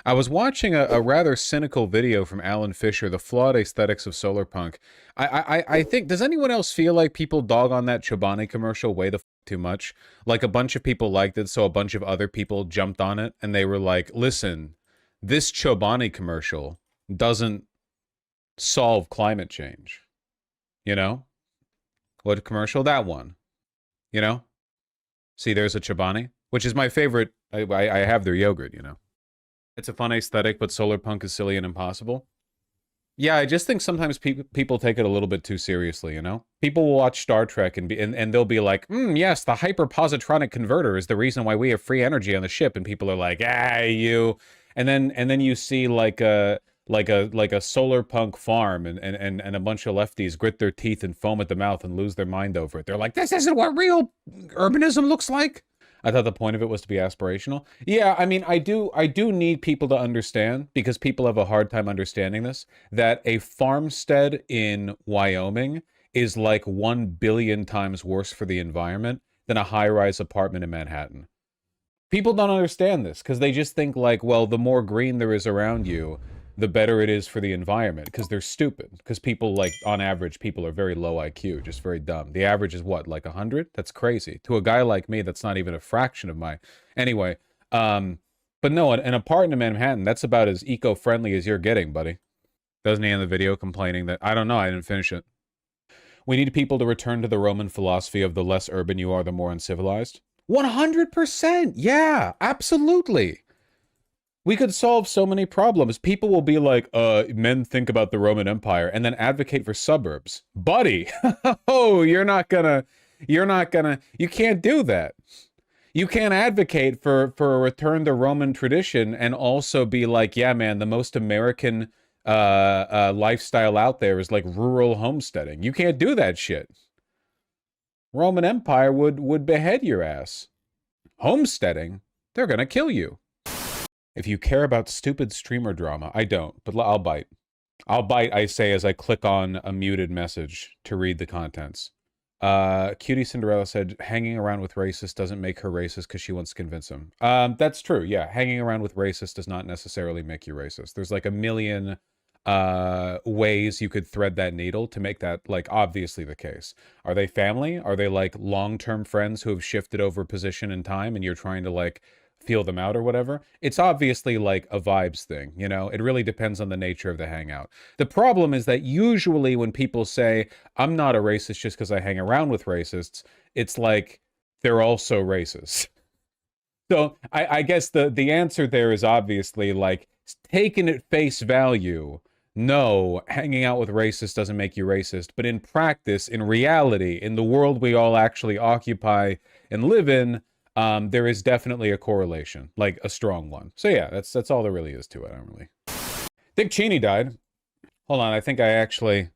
I was watching a rather cynical video from Alan Fisher, The Flawed Aesthetics of Solarpunk. I think, does anyone else feel like people dog on that Chobani commercial way the f too much? Like a bunch of people liked it, so a bunch of other people jumped on it, and they were like, listen, this Chobani commercial doesn't solve climate change. You know? What commercial? That one. You know? See, there's a Chobani, which is my favorite. I have their yogurt, you know? It's a fun aesthetic, but Solarpunk is silly and impossible. Yeah, I just think sometimes people take it a little bit too seriously, you know? People will watch Star Trek and they'll be like, yes, the hyperpositronic converter is the reason why we have free energy on the ship, and people are like, you. And then you see like a Solarpunk farm and a bunch of lefties grit their teeth and foam at the mouth and lose their mind over it. They're like, this isn't what real urbanism looks like. I thought the point of it was to be aspirational. Yeah, I mean, I do need people to understand, because people have a hard time understanding this, that a farmstead in Wyoming is like 1 billion times worse for the environment than a high-rise apartment in Manhattan. People don't understand this because they just think like, well, the more green there is around you, the better it is for the environment, because they're stupid. Because people, like, on average, people are very low IQ, just very dumb. The average is what, like 100? That's crazy. To a guy like me, that's not even a fraction of my... Anyway, but no, an apartment in Manhattan, that's about as eco-friendly as you're getting, buddy. Doesn't he end the video complaining that... I don't know, I didn't finish it. We need people to return to the Roman philosophy of the less urban you are, the more uncivilized. 100%! Yeah, absolutely! We could solve so many problems. People will be like, men think about the Roman Empire and then advocate for suburbs. Buddy, oh, you can't do that. You can't advocate for a return to Roman tradition and also be like, yeah, man, the most American lifestyle out there is like rural homesteading. You can't do that shit. Roman Empire would behead your ass. Homesteading, they're gonna kill you. If you care about stupid streamer drama, I don't, but I'll bite. I'll bite, I say, as I click on a muted message to read the contents. Cutie Cinderella said, hanging around with racists doesn't make her racist because she wants to convince him. That's true, yeah. Hanging around with racists does not necessarily make you racist. There's like a million ways you could thread that needle to make that, like, obviously the case. Are they family? Are they, like, long-term friends who have shifted over position in time and you're trying to, like, feel them out or whatever? It's obviously like a vibes thing, you know? It really depends on the nature of the hangout. The problem is that usually when people say, I'm not a racist just because I hang around with racists, it's like, they're also racist. So I guess the answer there is obviously like, taken at face value, no, hanging out with racists doesn't make you racist. But in practice, in reality, in the world we all actually occupy and live in, there is definitely a correlation, like a strong one. So yeah, that's all there really is to it. I don't really... Dick Cheney died. Hold on, I think I actually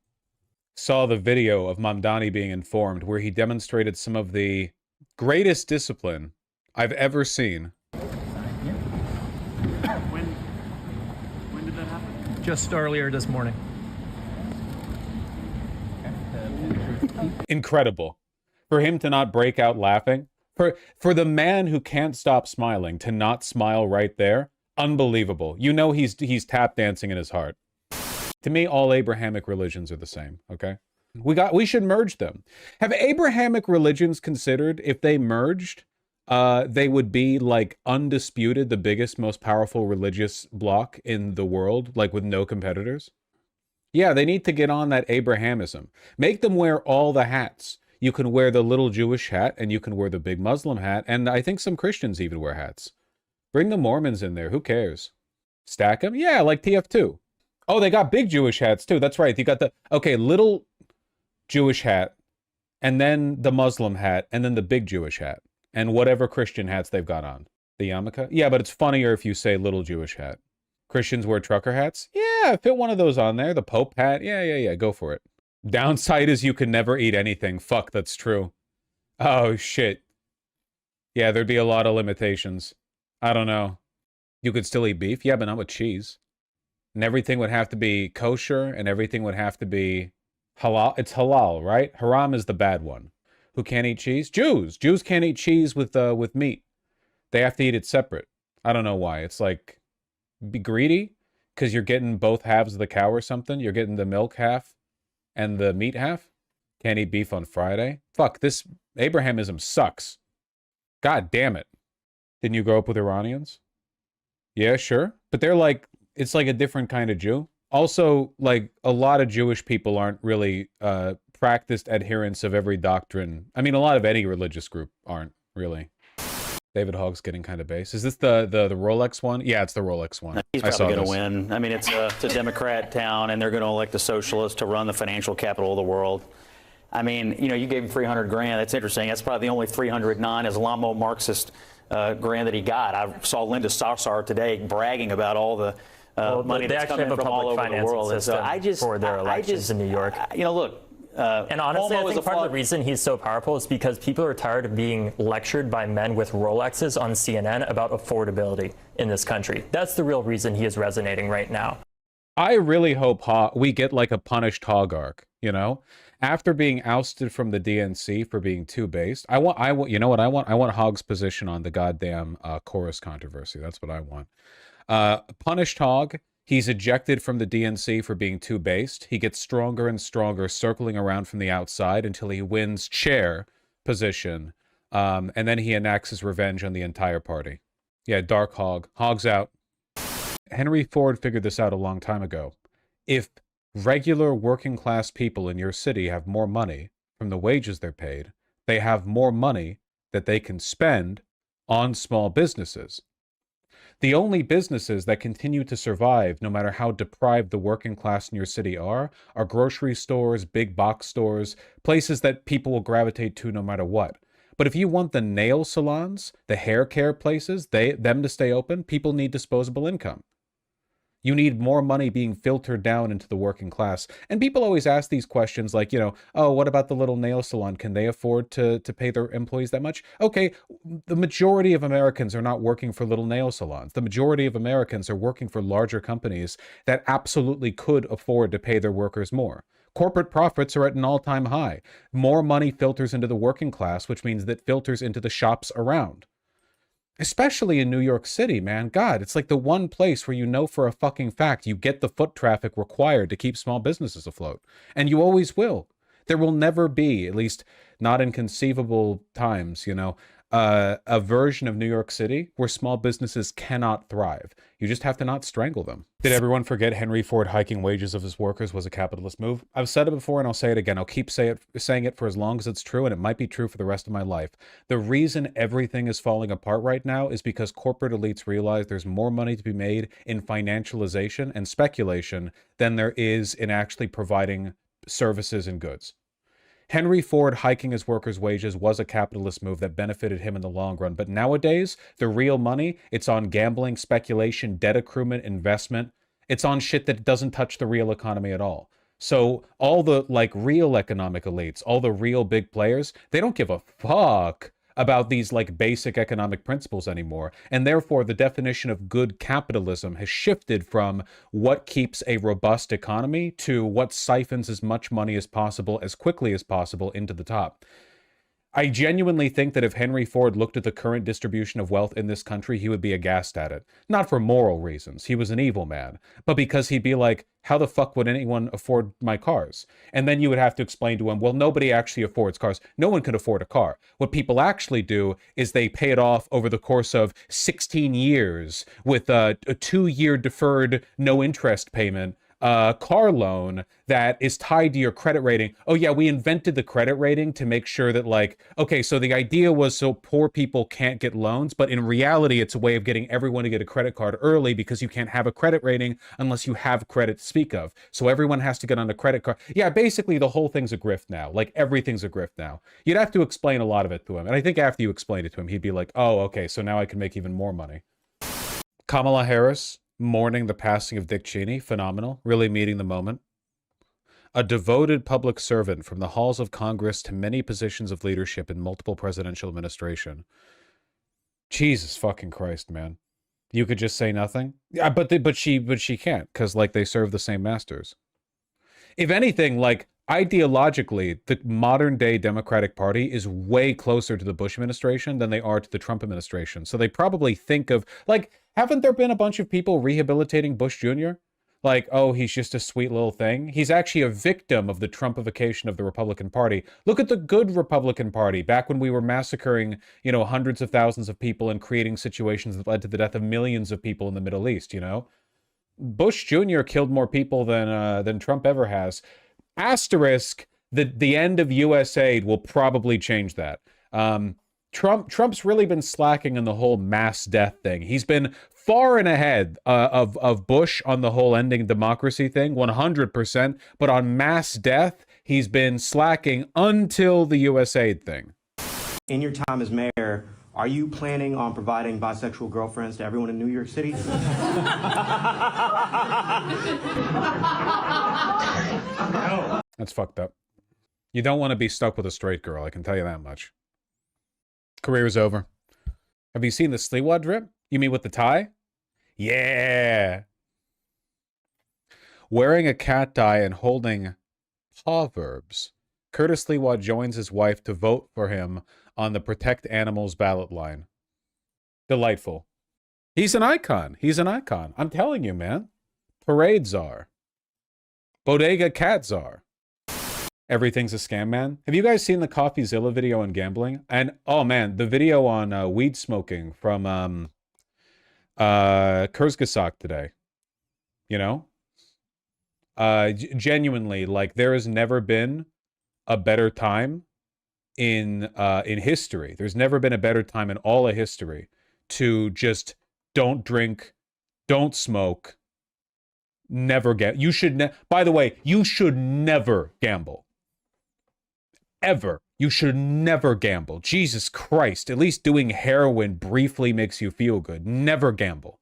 saw the video of Mamdani being informed where he demonstrated some of the greatest discipline I've ever seen. When did that happen? Just earlier this morning. Incredible. For him to not break out laughing. For the man who can't stop smiling to not smile right there, unbelievable. You know he's tap dancing in his heart. To me, all Abrahamic religions are the same, okay? We should merge them. Have Abrahamic religions considered if they merged, they would be like undisputed the biggest, most powerful religious bloc in the world, like with no competitors? Yeah, they need to get on that Abrahamism. Make them wear all the hats. You can wear the little Jewish hat, and you can wear the big Muslim hat, and I think some Christians even wear hats. Bring the Mormons in there, who cares? Stack them? Yeah, like TF2. Oh, they got big Jewish hats, too. That's right, you got the, okay, little Jewish hat, and then the Muslim hat, and then the big Jewish hat, and whatever Christian hats they've got on. The yarmulke? Yeah, but it's funnier if you say little Jewish hat. Christians wear trucker hats? Yeah, fit one of those on there. The Pope hat? Yeah, go for it. Downside is you can never eat anything. Fuck, that's true. Oh, shit. Yeah, there'd be a lot of limitations. I don't know. You could still eat beef? Yeah, but not with cheese. And everything would have to be kosher, and everything would have to be halal. It's halal, right? Haram is the bad one. Who can't eat cheese? Jews! Jews can't eat cheese with meat. They have to eat it separate. I don't know why. It's like be greedy because you're getting both halves of the cow or something. You're getting the milk half and the meat half. Can't eat beef on Friday. Fuck, this Abrahamism sucks. God damn it. Didn't you grow up with Iranians? Yeah, sure. But they're like, it's like a different kind of Jew. Also, like, a lot of Jewish people aren't really practiced adherents of every doctrine. I mean, a lot of any religious group aren't, really. David Hogg's getting kind of base. Is this the Rolex one? Yeah, it's the Rolex one. He's probably going to win. I mean, it's a Democrat town, and they're going to elect a socialist to run the financial capital of the world. I mean, you know, you gave him 300 grand. That's interesting. That's probably the only 300 non-Islamo Marxist grand that he got. I saw Linda Sarsour today bragging about all the money that's coming from all over the world. And so I just, for their elections in New York. You know, look. And honestly, I think part of the reason he's so powerful is because people are tired of being lectured by men with Rolexes on CNN about affordability in this country. That's the real reason he is resonating right now. I really hope we get like a punished Hogg arc, you know? After being ousted from the DNC for being too based, I want, you know what I want? I want Hogg's position on the goddamn chorus controversy. That's what I want. Punished Hogg. He's ejected from the DNC for being too based. He gets stronger and stronger, circling around from the outside until he wins chair position. And then he enacts his revenge on the entire party. Yeah, Dark Hogg. Hogg's out. Henry Ford figured this out a long time ago. If regular working class people in your city have more money from the wages they're paid, they have more money that they can spend on small businesses. The only businesses that continue to survive, no matter how deprived the working class in your city are grocery stores, big box stores, places that people will gravitate to no matter what. But if you want the nail salons, the hair care places, them to stay open, people need disposable income. You need more money being filtered down into the working class. And people always ask these questions like, you know, oh, what about the little nail salon? Can they afford to pay their employees that much? Okay, the majority of Americans are not working for little nail salons. The majority of Americans are working for larger companies that absolutely could afford to pay their workers more. Corporate profits are at an all-time high. More money filters into the working class, which means that filters into the shops around. Especially in New York City, man. God, it's like the one place where you know for a fucking fact you get the foot traffic required to keep small businesses afloat. And you always will. There will never be, at least not in conceivable times, you know, a version of New York City where small businesses cannot thrive. You just have to not strangle them. Did everyone forget Henry Ford hiking wages of his workers was a capitalist move? I've said it before and I'll say it again. I'll keep saying it for as long as it's true, and it might be true for the rest of my life. The reason everything is falling apart right now is because corporate elites realize there's more money to be made in financialization and speculation than there is in actually providing services and goods. Henry Ford hiking his workers' wages was a capitalist move that benefited him in the long run. But nowadays, the real money, it's on gambling, speculation, debt accruement, investment. It's on shit that doesn't touch the real economy at all. So all the, like, real economic elites, all the real big players, they don't give a fuck about these, like, basic economic principles anymore. And therefore, the definition of good capitalism has shifted from what keeps a robust economy to what siphons as much money as possible, as quickly as possible, into the top. I genuinely think that if Henry Ford looked at the current distribution of wealth in this country, he would be aghast at it. Not for moral reasons. He was an evil man. But because he'd be like, how the fuck would anyone afford my cars? And then you would have to explain to him, well, nobody actually affords cars. No one can afford a car. What people actually do is they pay it off over the course of 16 years with a 2-year deferred no interest payment car loan that is tied to your credit rating. Oh yeah, we invented the credit rating to make sure that, like, okay, so the idea was so poor people can't get loans, but in reality, it's a way of getting everyone to get a credit card early because you can't have a credit rating unless you have credit to speak of. So everyone has to get on a credit card. Yeah, basically the whole thing's a grift now. Like, everything's a grift now. You'd have to explain a lot of it to him. And I think after you explained it to him, he'd be like, oh, okay, so now I can make even more money. Kamala Harris mourning the passing of Dick Cheney, phenomenal, really meeting the moment. A devoted public servant from the halls of Congress to many positions of leadership in multiple presidential administration. Jesus fucking Christ, man. You could just say nothing? Yeah, but she can't, because, like, they serve the same masters. If anything, like, ideologically, the modern day Democratic Party is way closer to the Bush administration than they are to the Trump administration. So they probably think of, like, haven't there been a bunch of people rehabilitating Bush Jr.? Like, oh, he's just a sweet little thing. He's actually a victim of the Trumpification of the Republican Party. Look at the good Republican Party back when we were massacring, you know, hundreds of thousands of people and creating situations that led to the death of millions of people in the Middle East, you know? Bush Jr. killed more people than Trump ever has. Asterisk, the end of U.S. aid will probably change that. Trump's really been slacking in the whole mass death thing. He's been far and ahead of Bush on the whole ending democracy thing, 100%. But on mass death, he's been slacking until the U.S. aid thing. In your time as mayor, are you planning on providing bisexual girlfriends to everyone in New York City? That's fucked up. You don't want to be stuck with a straight girl, I can tell you that much. Career's over. Have you seen the Sliwa drip? You mean with the tie? Yeah. Wearing a cat tie and holding proverbs. Curtis Sliwa joins his wife to vote for him on the Protect Animals ballot line. Delightful. He's an icon. He's an icon. I'm telling you, man. Parade czar. Bodega cat czar. Everything's a scam, man. Have you guys seen the CoffeeZilla video on gambling? And, oh man, the video on weed smoking from Kurzgesagt today. You know? Genuinely, like, there has never been a better time in history. There's never been a better time in all of history to just don't drink, don't smoke, never get. You should, by the way, you should never gamble. Ever. You should never gamble. Jesus Christ. At least doing heroin briefly makes you feel good. Never gamble.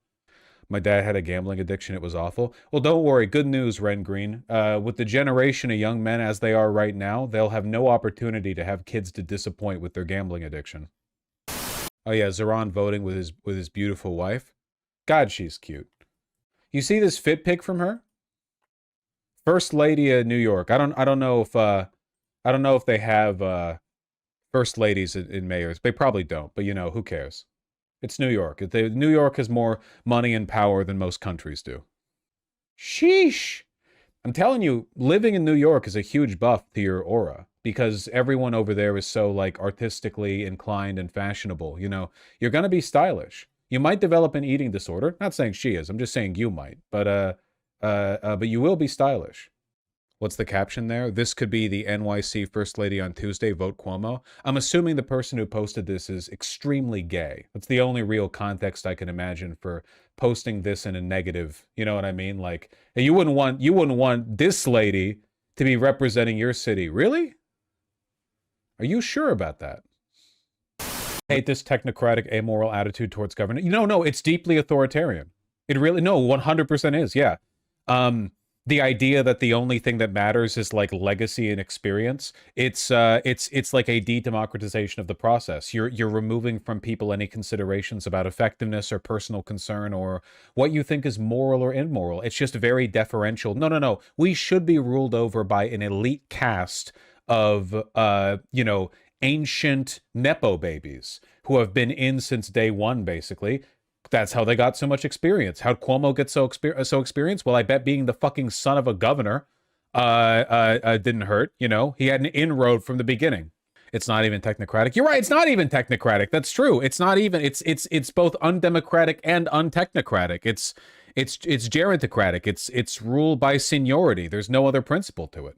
My dad had a gambling addiction. It was awful. Well, don't worry. Good news, Ren Green. With the generation of young men as they are right now, they'll have no opportunity to have kids to disappoint with their gambling addiction. Oh yeah, Zoran voting with his beautiful wife. God, she's cute. You see this fit pic from her? First Lady of New York. I don't know if they have first ladies in mayors. They probably don't, but you know, who cares? It's New York. New York has more money and power than most countries do. Sheesh. I'm telling you, living in New York is a huge buff to your aura because everyone over there is so like artistically inclined and fashionable. You know, you're going to be stylish. You might develop an eating disorder. Not saying she is. I'm just saying you might. But you will be stylish. What's the caption there? This could be the NYC First Lady on Tuesday, vote Cuomo. I'm assuming the person who posted this is extremely gay. That's the only real context I can imagine for posting this in a negative, you know what I mean? Like, you wouldn't want this lady to be representing your city. Really? Are you sure about that? Hate this technocratic, amoral attitude towards government. No, it's deeply authoritarian. It really, no, 100% is, yeah. The idea that the only thing that matters is like legacy and experience, it's like a de-democratization of the process. You're removing from people any considerations about effectiveness or personal concern or what you think is moral or immoral. It's just very deferential. No. We should be ruled over by an elite caste of ancient Nepo babies who have been in since day one, basically. That's how they got so much experience. How'd Cuomo get so experienced? Well, I bet being the fucking son of a governor didn't hurt. You know, he had an inroad from the beginning. It's not even technocratic. You're right. It's not even technocratic. That's true. It's not even. It's both undemocratic and untechnocratic. It's gerontocratic. It's ruled by seniority. There's no other principle to it.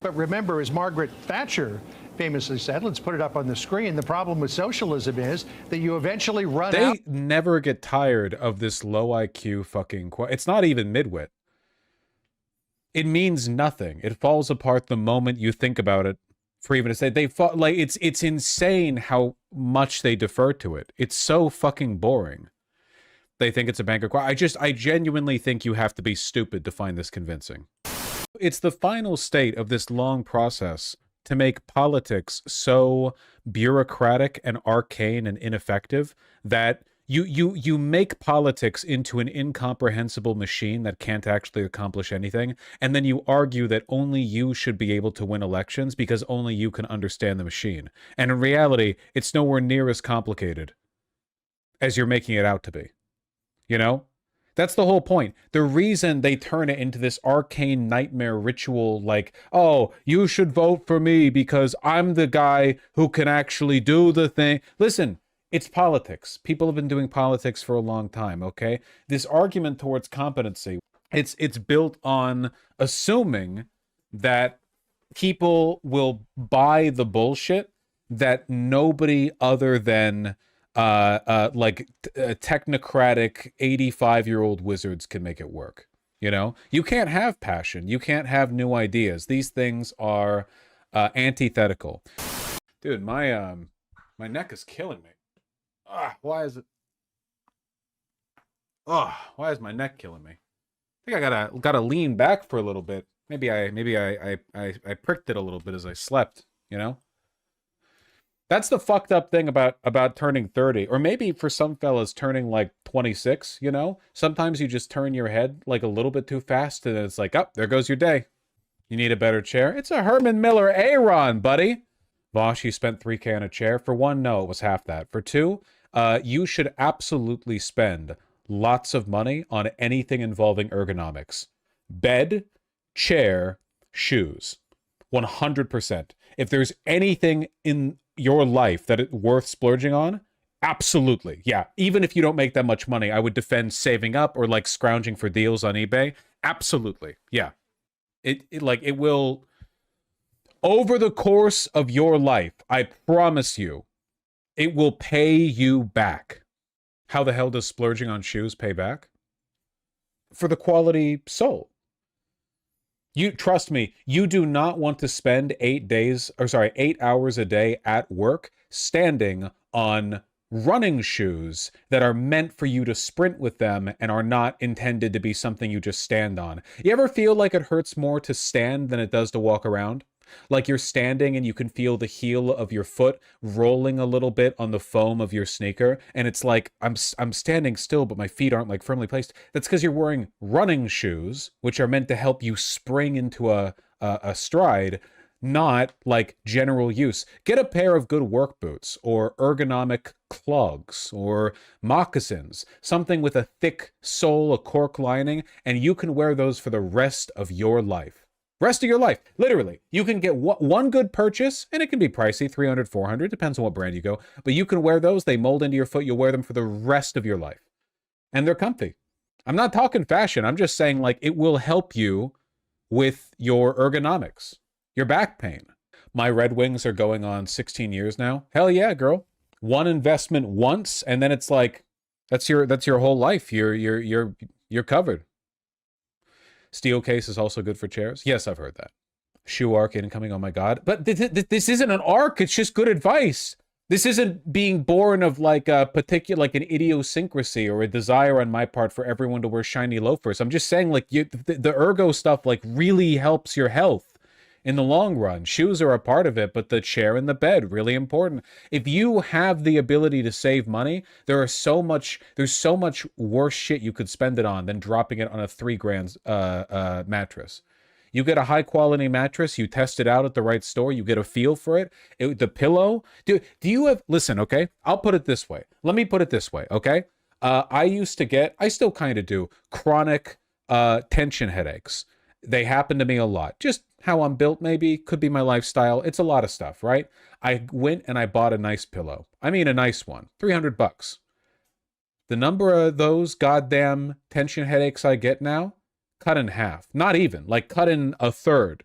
But remember, as Margaret Thatcher famously said, let's put it up on the screen, the problem with socialism is that you eventually run out. They never get tired of this low IQ fucking it's not even midwit. It means nothing. It falls apart the moment you think about it. For even to say it's insane how much they defer to it. It's so fucking boring. They think it's a bank I genuinely think you have to be stupid to find this convincing. It's the final state of this long process to make politics so bureaucratic and arcane and ineffective that You make politics into an incomprehensible machine that can't actually accomplish anything, and then you argue that only you should be able to win elections because only you can understand the machine. And in reality, it's nowhere near as complicated as you're making it out to be. You know? That's the whole point. The reason they turn it into this arcane nightmare ritual like, oh, you should vote for me because I'm the guy who can actually do the thing. Listen, it's politics. People have been doing politics for a long time, okay? This argument towards competency, it's built on assuming that people will buy the bullshit that nobody other than technocratic 85-year-old wizards can make it work. You know, you can't have passion. You can't have new ideas. These things are antithetical. Dude, my neck is killing me. Why is it? Why is my neck killing me? I think I gotta lean back for a little bit. Maybe I pricked it a little bit as I slept. You know. That's the fucked up thing about turning 30, or maybe for some fellas turning like 26, you know? Sometimes you just turn your head like a little bit too fast and it's like, oh, there goes your day. You need a better chair? It's a Herman Miller Aeron, buddy. Vaush, you spent $3K on a chair. For one, no, it was half that. For two, you should absolutely spend lots of money on anything involving ergonomics. Bed, chair, shoes. 100%. If there's anything in your life that it's worth splurging on, absolutely. Yeah. Even if you don't make that much money, I would defend saving up or like scrounging for deals on eBay. Absolutely. Yeah. It will, over the course of your life, I promise you, it will pay you back. How the hell does splurging on shoes pay back? For the quality soul. You trust me, you do not want to spend 8 hours a day at work standing on running shoes that are meant for you to sprint with them and are not intended to be something you just stand on. You ever feel like it hurts more to stand than it does to walk around? Like you're standing and you can feel the heel of your foot rolling a little bit on the foam of your sneaker, and it's like I'm standing still but my feet aren't like firmly placed. That's because you're wearing running shoes, which are meant to help you spring into a stride, not like general use. Get a pair of good work boots or ergonomic clogs or moccasins, something with a thick sole, a cork lining, and you can wear those for the rest of your life. Rest of your life, literally. You can get one good purchase, and it can be pricey, $300, $400, depends on what brand you go, but you can wear those, they mold into your foot, you'll wear them for the rest of your life. And they're comfy. I'm not talking fashion, I'm just saying like it will help you with your ergonomics, your back pain. My Red Wings are going on 16 years now. Hell yeah, girl. One investment once, and then it's like, that's your whole life. You're covered. Steel case is also good for chairs. Yes, I've heard that. Shoe arc incoming, oh my God. But this isn't an arc, it's just good advice. This isn't being born of like a particular, like an idiosyncrasy or a desire on my part for everyone to wear shiny loafers. I'm just saying like the ergo stuff like really helps your health in the long run. Shoes are a part of it, but the chair and the bed, really important. If you have the ability to save money, there's so much worse shit you could spend it on than dropping it on a $3,000 mattress. You get a high quality mattress, you test it out at the right store, you get a feel for it. The pillow, do you have, listen, okay? I'll put it this way. Let me put it this way, okay? I still kind of do, chronic tension headaches. They happen to me a lot. Just how I'm built, maybe, could be my lifestyle. It's a lot of stuff, right? I went and I bought a nice pillow. I mean, a nice one, $300. The number of those goddamn tension headaches I get now, cut in half. Not even, like cut in a third.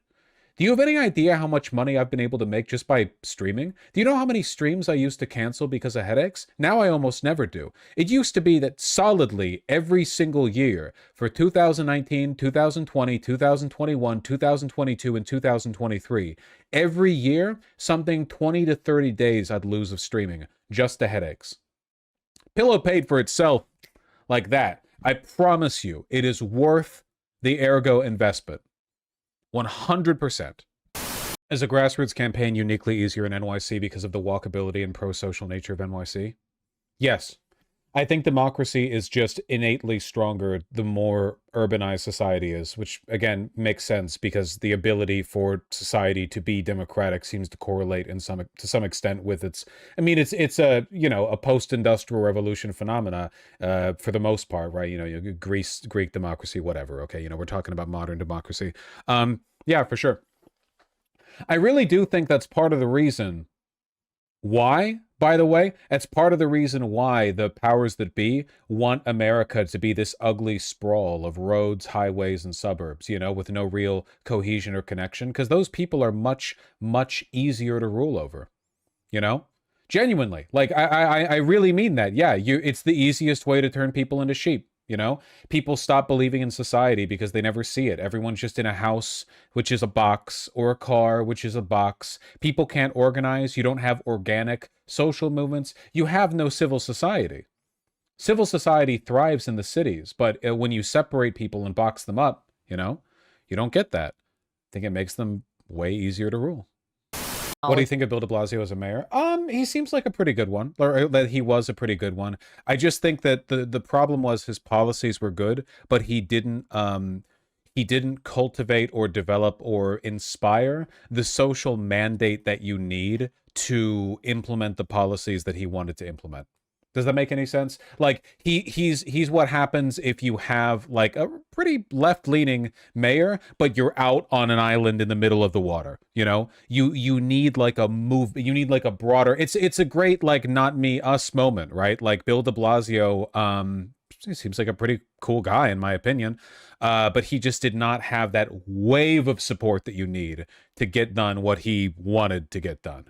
Do you have any idea how much money I've been able to make just by streaming? Do you know how many streams I used to cancel because of headaches? Now I almost never do. It used to be that solidly every single year for 2019, 2020, 2021, 2022, and 2023, every year, something 20 to 30 days I'd lose of streaming, just the headaches. Pillow paid for itself like that. I promise you, it is worth the ergo investment. 100%. Is a grassroots campaign uniquely easier in NYC because of the walkability and pro-social nature of NYC? Yes. I think democracy is just innately stronger the more urbanized society is, which again makes sense because the ability for society to be democratic seems to correlate in to some extent with its. I mean, it's a a post-industrial revolution phenomena for the most part, right? Greek democracy, whatever. Okay, we're talking about modern democracy. Yeah, for sure. I really do think that's part of the reason why, by the way, that's part of the reason why the powers that be want America to be this ugly sprawl of roads, highways, and suburbs, with no real cohesion or connection, because those people are much, much easier to rule over, Genuinely. Like, I really mean that. Yeah, it's the easiest way to turn people into sheep. People stop believing in society because they never see it. Everyone's just in a house, which is a box, or a car, which is a box. People can't organize. You don't have organic social movements. You have no civil society. Civil society thrives in the cities, but when you separate people and box them up, you don't get that. I think it makes them way easier to rule. What do you think of Bill de Blasio as a mayor? He seems like a pretty good one, or that he was a pretty good one. I just think that the problem was his policies were good, but he didn't cultivate or develop or inspire the social mandate that you need to implement the policies that he wanted to implement. Does that make any sense? Like, he's what happens if you have like a pretty left-leaning mayor, but you're out on an island in the middle of the water. You need like a move. You need like a broader. It's a great like not me us moment, right? Like Bill de Blasio. He seems like a pretty cool guy in my opinion, but he just did not have that wave of support that you need to get done what he wanted to get done.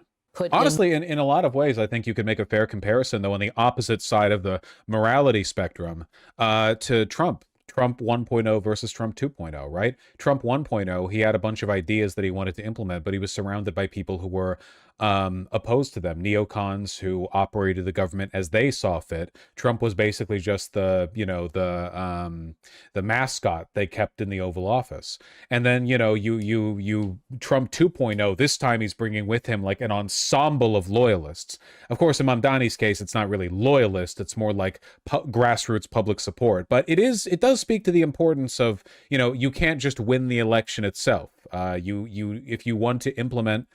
Honestly, in a lot of ways, I think you could make a fair comparison, though, on the opposite side of the morality spectrum to Trump. Trump 1.0 versus Trump 2.0, right? Trump 1.0, he had a bunch of ideas that he wanted to implement, but he was surrounded by people who were opposed to them, neocons who operated the government as they saw fit. Trump was basically just the mascot they kept in the Oval Office. And then, Trump 2.0, this time he's bringing with him like an ensemble of loyalists. Of course, in Mamdani's case, it's not really loyalist, it's more like grassroots public support. But it does speak to the importance of, you can't just win the election itself. If you want to implement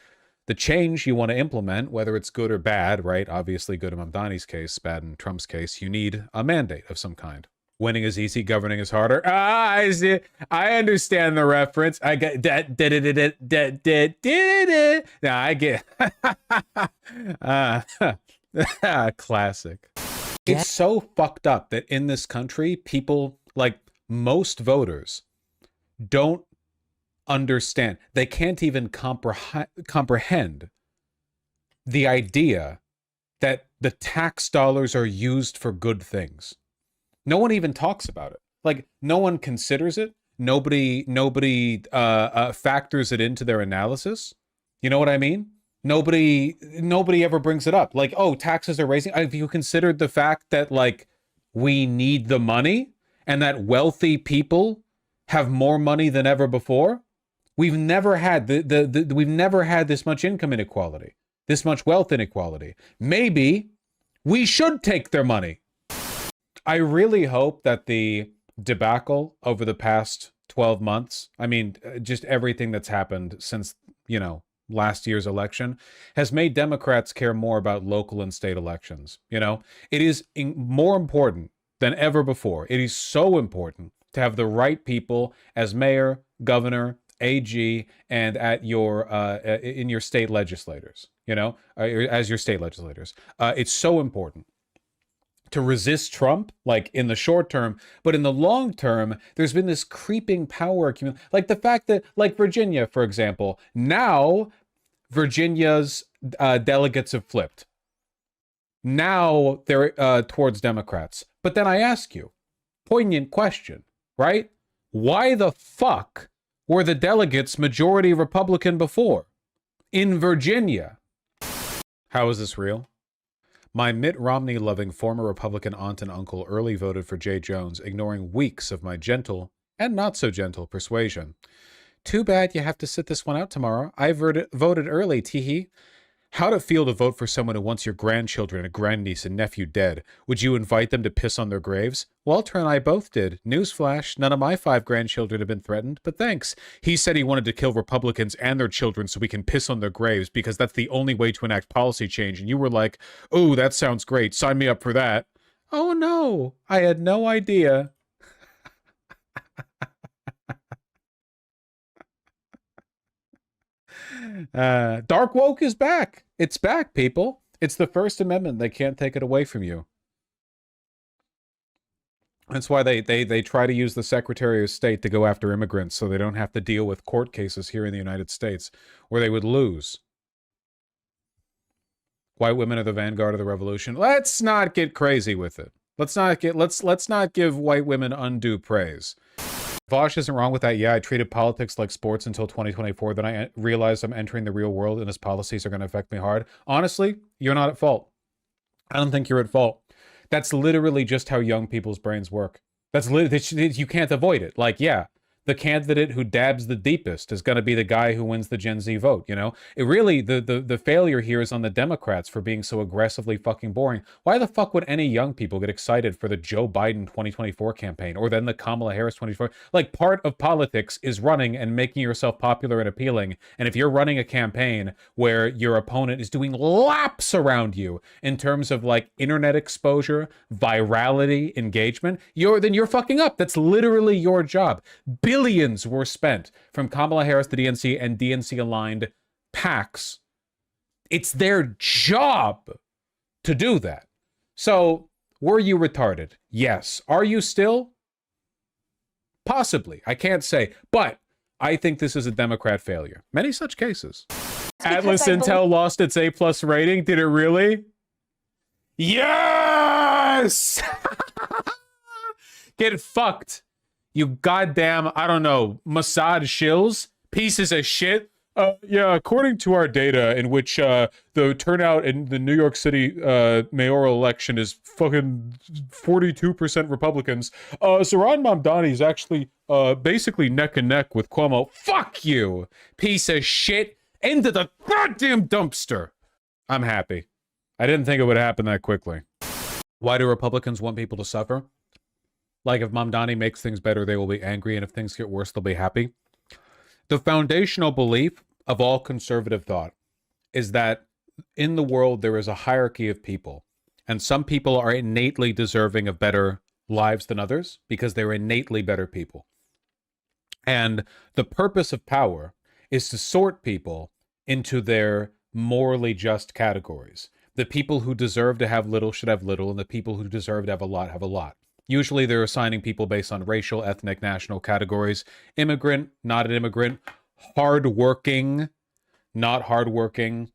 the change you want to implement, whether it's good or bad, right? Obviously good in Mamdani's case, bad in Trump's case, you need a mandate of some kind. Winning is easy, governing is harder. I see. I understand the reference. I get that. Now I get classic. It's so fucked up that in this country, people, like most voters, don't understand. They can't even comprehend the idea that the tax dollars are used for good things. No one even talks about it. Like, no one considers it. Nobody factors it into their analysis. You know what I mean? Nobody ever brings it up. Like, oh, taxes are raising. Have you considered the fact that like we need the money and that wealthy people have more money than ever before? We've never had we've never had this much income inequality, this much wealth inequality. Maybe we should take their money. I really hope that the debacle over the past 12 months, I mean, just everything that's happened since, last year's election, has made Democrats care more about local and state elections. It is more important than ever before. It is so important to have the right people as mayor, governor, AG, and at your in your state legislators, as your state legislators. It's so important to resist Trump, like in the short term, but in the long term, there's been this creeping power accumulation. Like the fact that, like Virginia, for example, now Virginia's delegates have flipped. Now they're towards Democrats. But then I ask you, poignant question, right? Why the fuck were the delegates majority Republican before? In Virginia. How is this real? My Mitt Romney-loving former Republican aunt and uncle early voted for Jay Jones, ignoring weeks of my gentle and not-so-gentle persuasion. Too bad you have to sit this one out tomorrow. I voted early, teehee. How'd it feel to vote for someone who wants your grandchildren, a grandniece, and nephew dead? Would you invite them to piss on their graves? Walter and I both did. Newsflash, none of my 5 grandchildren have been threatened, but thanks. He said he wanted to kill Republicans and their children so we can piss on their graves because that's the only way to enact policy change. And you were like, oh, that sounds great. Sign me up for that. Oh no, I had no idea. Dark woke is back. It's back, people. It's the First Amendment. They can't take it away from you. That's why they try to use the Secretary of State to go after immigrants so they don't have to deal with court cases here in the United States where they would lose. White women are the vanguard of the revolution. Let's not get crazy with it. Let's not give white women undue praise. Vaush isn't wrong with that. Yeah, I treated politics like sports until 2024. Then I realized I'm entering the real world and his policies are going to affect me hard. Honestly, you're not at fault. I don't think you're at fault. That's literally just how young people's brains work. That's literally, you can't avoid it. Like, yeah, the candidate who dabs the deepest is going to be the guy who wins the Gen Z vote, you know? It really, the failure here is on the Democrats for being so aggressively fucking boring. Why the fuck would any young people get excited for the Joe Biden 2024 campaign or then the Kamala Harris 2024? Like, part of politics is running and making yourself popular and appealing. And if you're running a campaign where your opponent is doing laps around you in terms of like internet exposure, virality, engagement, then you're fucking up. That's literally your job. Billions were spent from Kamala Harris, the DNC, and DNC-aligned PACs. It's their job to do that. So, were you retarded? Yes. Are you still? Possibly. I can't say. But I think this is a Democrat failure. Many such cases. Atlas Intel lost its A+ rating. Did it really? Yes! Get fucked. You goddamn, I don't know, Mossad shills, pieces of shit. Yeah, according to our data, in which the turnout in the New York City mayoral election is fucking 42% Republicans, Zoran Mamdani is actually basically neck and neck with Cuomo. Fuck you, piece of shit, into the goddamn dumpster. I'm happy. I didn't think it would happen that quickly. Why do Republicans want people to suffer? Like, if Mamdani makes things better, they will be angry, and if things get worse, they'll be happy. The foundational belief of all conservative thought is that in the world there is a hierarchy of people, and some people are innately deserving of better lives than others because they're innately better people. And the purpose of power is to sort people into their morally just categories. The people who deserve to have little should have little, and the people who deserve to have a lot have a lot. Usually they're assigning people based on racial, ethnic, national categories. Immigrant, not an immigrant. Hardworking, not hardworking,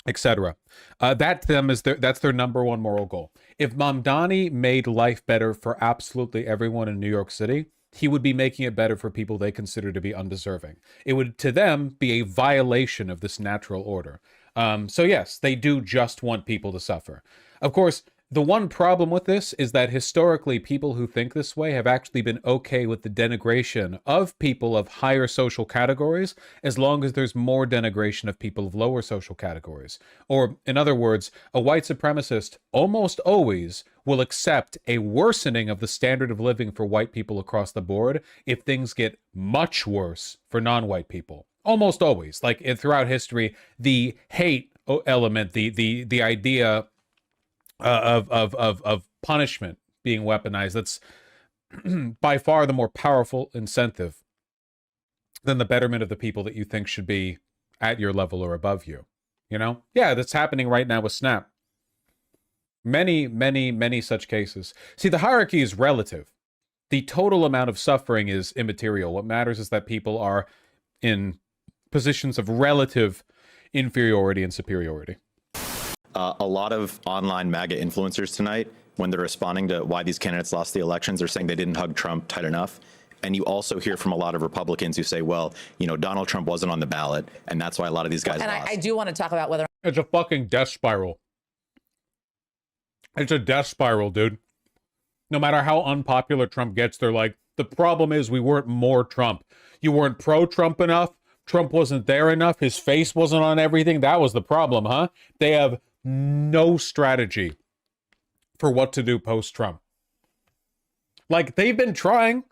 etc. That to them is that's their number one moral goal. If Mamdani made life better for absolutely everyone in New York City, he would be making it better for people they consider to be undeserving. It would, to them, be a violation of this natural order. So yes, they do just want people to suffer. Of course, the one problem with this is that historically people who think this way have actually been okay with the denigration of people of higher social categories as long as there's more denigration of people of lower social categories. Or, in other words, a white supremacist almost always will accept a worsening of the standard of living for white people across the board if things get much worse for non-white people. Almost always. Like, throughout history, the hate element, the idea of punishment being weaponized, that's by far the more powerful incentive than the betterment of the people that you think should be at your level or above you. You know? Yeah, that's happening right now with Snap. Many such cases. See, the hierarchy is relative. The total amount of suffering is immaterial. What matters is that people are in positions of relative inferiority and superiority. A lot of online MAGA influencers tonight, when they're responding to why these candidates lost the elections, are saying they didn't hug Trump tight enough. And you also hear from a lot of Republicans who say, well, you know, Donald Trump wasn't on the ballot, and that's why a lot of these guys lost. And I do want to talk about whether... It's a fucking death spiral. It's a death spiral, dude. No matter how unpopular Trump gets, they're like, the problem is we weren't more Trump. You weren't pro-Trump enough. Trump wasn't there enough. His face wasn't on everything. That was the problem, huh? They have no strategy for what to do post-Trump. Like, they've been trying.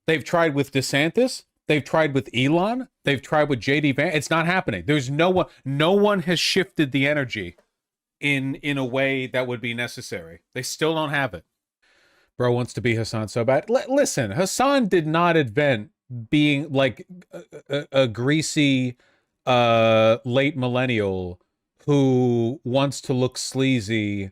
They've tried with DeSantis. They've tried with Elon. They've tried with JD Vance. It's not happening. There's no one has shifted the energy in a way that would be necessary. They still don't have it. Bro wants to be Hassan so bad. Listen, Hassan did not invent being like a greasy late millennial who wants to look sleazy.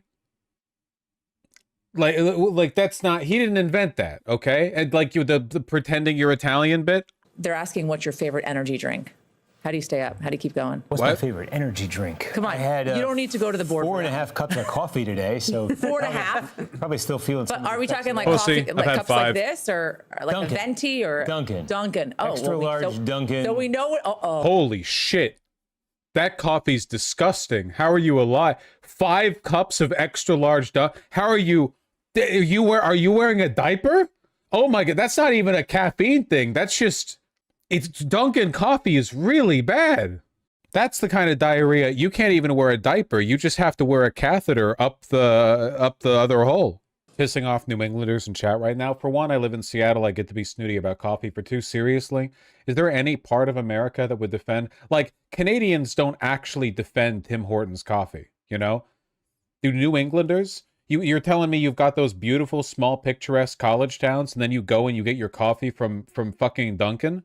Like that's not, he didn't invent that, okay? And like the pretending you're Italian bit. They're asking what's your favorite energy drink. How do you stay up? How do you keep going? What's my favorite energy drink? Come on, I had, you don't need to go to the board. 4.5 cups of coffee today, so 4.5. Probably still feeling. But are we talking like Pussy. coffee, like I've had cups 5. like this, or like Dunkin'. a venti, or Dunkin'. Dunkin'. Oh, Extra large Dunkin'. So we know what. Holy shit. That coffee's disgusting. How are you alive? 5 cups of extra large How are you? Are you wearing a diaper? Oh my god, that's not even a caffeine thing. That's just, it's Dunkin' coffee is really bad. That's the kind of diarrhea, you can't even wear a diaper. You just have to wear a catheter up the other hole. Pissing off New Englanders in chat right now. For one, I live in Seattle. I get to be snooty about coffee. For two, seriously, is there any part of America that would defend? Like, Canadians don't actually defend Tim Hortons coffee, you know? Do New Englanders? You're telling me you've got those beautiful, small, picturesque college towns, and then you go and you get your coffee from fucking Dunkin'?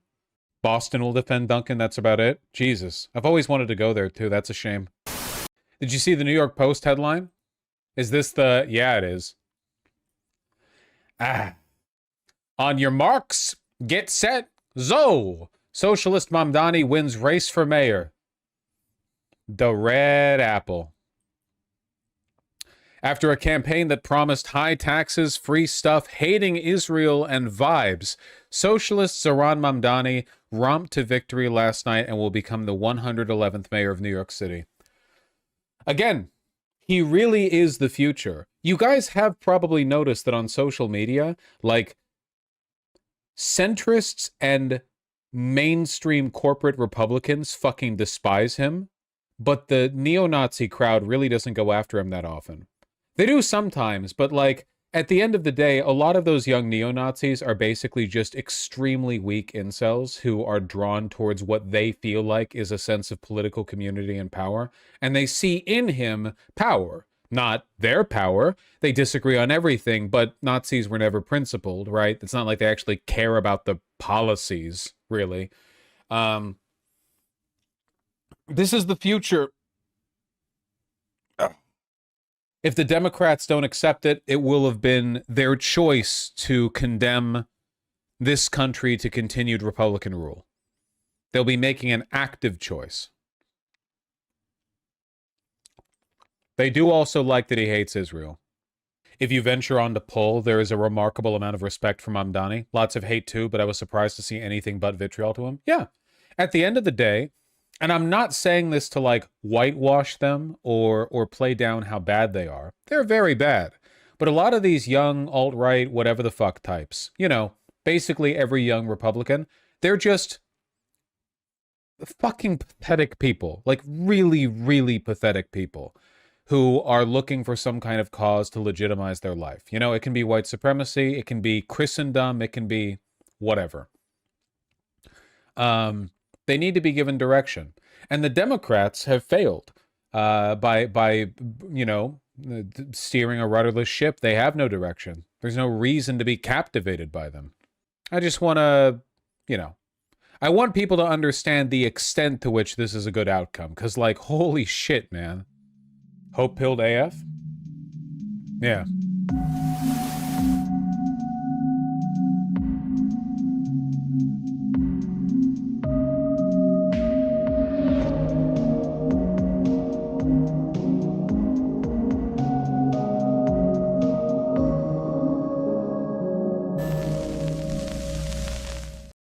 Boston will defend Dunkin', that's about it. Jesus. I've always wanted to go there, too. That's a shame. Did you see the New York Post headline? Is this the... Yeah, it is. On your marks, get set, zo! Socialist Mamdani wins race for mayor. The red apple. After a campaign that promised high taxes, free stuff, hating Israel, and vibes, socialist Zohran Mamdani romped to victory last night and will become the 111th mayor of New York City. Again, he really is the future. You guys have probably noticed that on social media, like, centrists and mainstream corporate Republicans fucking despise him, but the neo-Nazi crowd really doesn't go after him that often. They do sometimes, but like, at the end of the day, a lot of those young neo-Nazis are basically just extremely weak incels who are drawn towards what they feel like is a sense of political community and power, and they see in him power, not their power. They disagree on everything, but Nazis were never principled, right? It's not like they actually care about the policies, really. This is the future. If the Democrats don't accept it, it will have been their choice to condemn this country to continued Republican rule. They'll be making an active choice. They do also like that he hates Israel. If you venture on to poll, there is a remarkable amount of respect for Mamdani. Lots of hate too, but I was surprised to see anything but vitriol to him. Yeah. At the end of the day, and I'm not saying this to like whitewash them or play down how bad they are. They're very bad. But a lot of these young alt-right, whatever the fuck types, you know, basically every young Republican, they're just fucking pathetic people. Like really, really pathetic people who are looking for some kind of cause to legitimize their life. You know, it can be white supremacy, it can be Christendom, it can be whatever. They need to be given direction. And the Democrats have failed by you know, steering a rudderless ship. They have no direction. There's no reason to be captivated by them. I just want to, you know, I want people to understand the extent to which this is a good outcome. Because, like, holy shit, man. Hope-pilled AF? Yeah.